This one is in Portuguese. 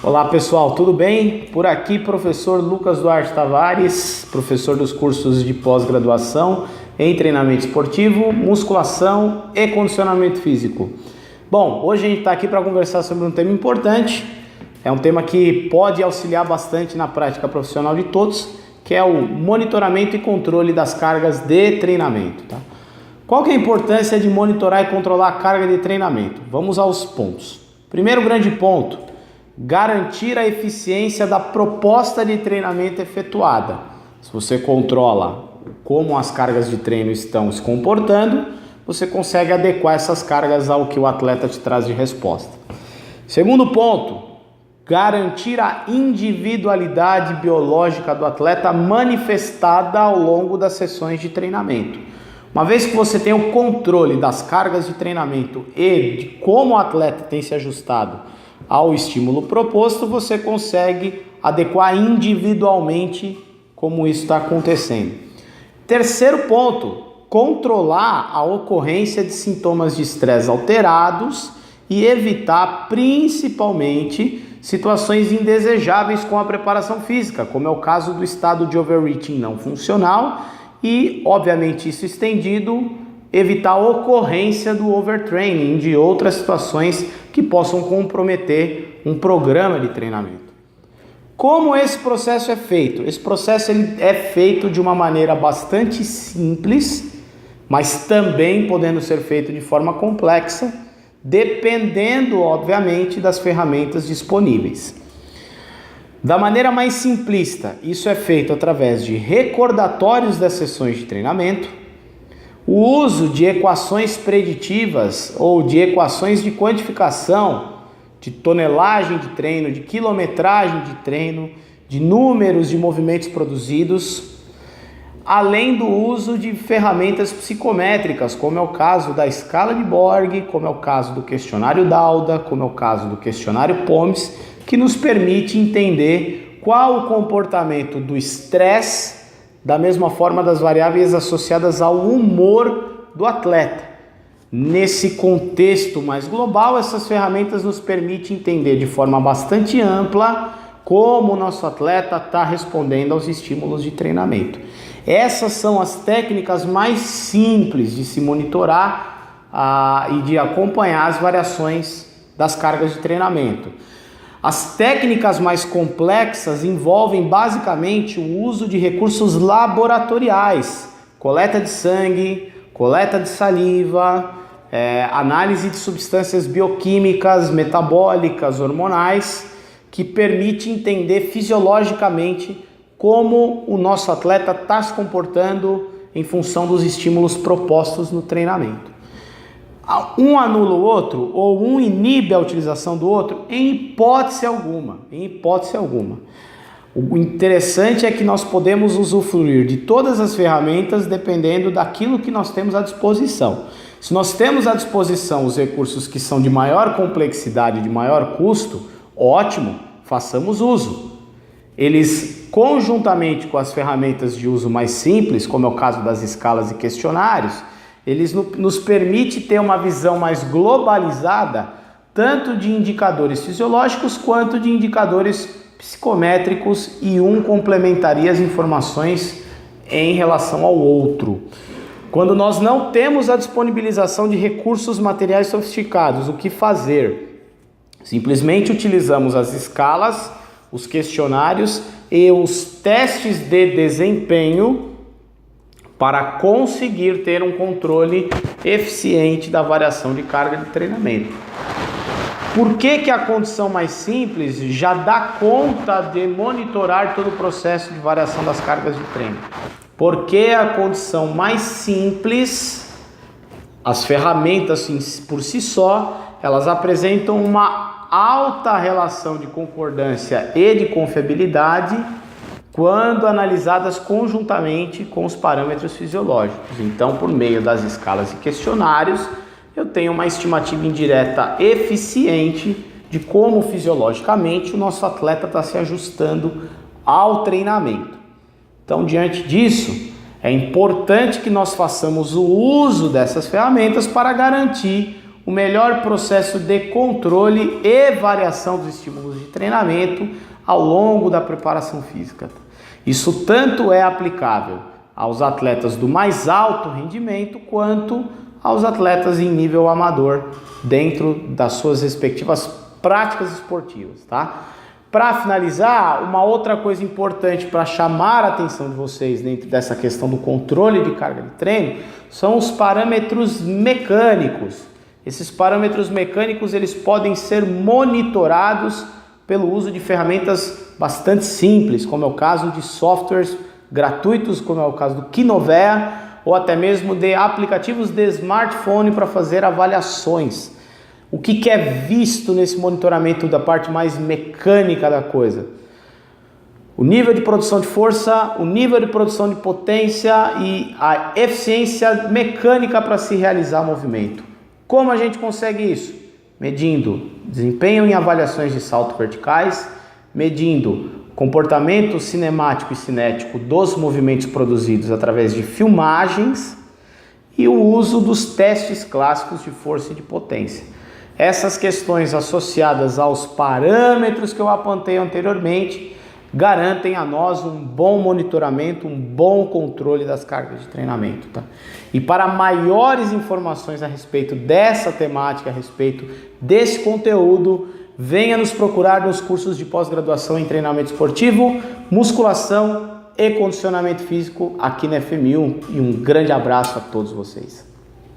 Olá pessoal, tudo bem? Por aqui professor Lucas Duarte Tavares, professor dos cursos de pós-graduação em treinamento esportivo, musculação e condicionamento físico. Bom, hoje a gente está aqui para conversar sobre um tema importante, é um tema que pode auxiliar bastante na prática profissional de todos, que é o monitoramento e controle das cargas de treinamento. Tá? Qual que é a importância de monitorar e controlar a carga de treinamento? Vamos aos pontos. Primeiro grande ponto, garantir a eficiência da proposta de treinamento efetuada. Se você controla como as cargas de treino estão se comportando, você consegue adequar essas cargas ao que o atleta te traz de resposta. Segundo ponto, garantir a individualidade biológica do atleta manifestada ao longo das sessões de treinamento. Uma vez que você tem o controle das cargas de treinamento e de como o atleta tem se ajustado ao estímulo proposto, você consegue adequar individualmente como isso está acontecendo. Terceiro ponto, controlar a ocorrência de sintomas de estresse alterados e evitar principalmente situações indesejáveis com a preparação física, como é o caso do estado de overreaching não funcional e, obviamente, isso estendido, evitar a ocorrência do overtraining, de outras situações que possam comprometer um programa de treinamento. Como esse processo é feito? Esse processo ele é feito de uma maneira bastante simples, mas também podendo ser feito de forma complexa, dependendo, obviamente, das ferramentas disponíveis. Da maneira mais simplista, isso é feito através de recordatórios das sessões de treinamento, o uso de equações preditivas ou de equações de quantificação de tonelagem de treino, de quilometragem de treino, de números de movimentos produzidos, além do uso de ferramentas psicométricas, como é o caso da escala de Borg, como é o caso do questionário Dauda, como é o caso do questionário POMS, que nos permite entender qual o comportamento do estresse, da mesma forma das variáveis associadas ao humor do atleta. Nesse contexto mais global, essas ferramentas nos permitem entender de forma bastante ampla como o nosso atleta está respondendo aos estímulos de treinamento. Essas são as técnicas mais simples de se monitorar e de acompanhar as variações das cargas de treinamento. As técnicas mais complexas envolvem basicamente o uso de recursos laboratoriais, coleta de sangue, coleta de saliva, análise de substâncias bioquímicas, metabólicas, hormonais, que permite entender fisiologicamente como o nosso atleta está se comportando em função dos estímulos propostos no treinamento. Um anula o outro ou um inibe a utilização do outro? Em hipótese alguma, O interessante é que nós podemos usufruir de todas as ferramentas dependendo daquilo que nós temos à disposição. Se nós temos à disposição os recursos que são de maior complexidade, de maior custo, ótimo, façamos uso. Eles, conjuntamente com as ferramentas de uso mais simples, como é o caso das escalas e questionários, eles nos permitem ter uma visão mais globalizada, tanto de indicadores fisiológicos quanto de indicadores psicométricos, e um complementaria as informações em relação ao outro. Quando nós não temos a disponibilização de recursos materiais sofisticados, o que fazer? Simplesmente utilizamos as escalas, os questionários e os testes de desempenho para conseguir ter um controle eficiente da variação de carga de treinamento. Por que a condição mais simples já dá conta de monitorar todo o processo de variação das cargas de treino? Porque a condição mais simples, as ferramentas por si só, elas apresentam uma alta relação de concordância e de confiabilidade quando analisadas conjuntamente com os parâmetros fisiológicos. Então, por meio das escalas e questionários, eu tenho uma estimativa indireta eficiente de como fisiologicamente o nosso atleta está se ajustando ao treinamento. Então, diante disso, é importante que nós façamos o uso dessas ferramentas para garantir o melhor processo de controle e variação dos estímulos de treinamento ao longo da preparação física. Isso tanto é aplicável aos atletas do mais alto rendimento quanto aos atletas em nível amador dentro das suas respectivas práticas esportivas, tá? Para finalizar, uma outra coisa importante para chamar a atenção de vocês dentro dessa questão do controle de carga de treino são os parâmetros mecânicos. Esses parâmetros mecânicos eles podem ser monitorados pelo uso de ferramentas bastante simples, como é o caso de softwares gratuitos, como é o caso do Kinovea, ou até mesmo de aplicativos de smartphone para fazer avaliações. O que é visto nesse monitoramento da parte mais mecânica da coisa? O nível de produção de força, o nível de produção de potência e a eficiência mecânica para se realizar o movimento. Como a gente consegue isso? Medindo desempenho em avaliações de salto verticais, medindo comportamento cinemático e cinético dos movimentos produzidos através de filmagens e o uso dos testes clássicos de força e de potência. Essas questões associadas aos parâmetros que eu apontei anteriormente garantem a nós um bom monitoramento, um bom controle das cargas de treinamento, tá? E para maiores informações a respeito dessa temática, a respeito desse conteúdo, venha nos procurar nos cursos de pós-graduação em treinamento esportivo, musculação e condicionamento físico aqui na FMU. E um grande abraço a todos vocês.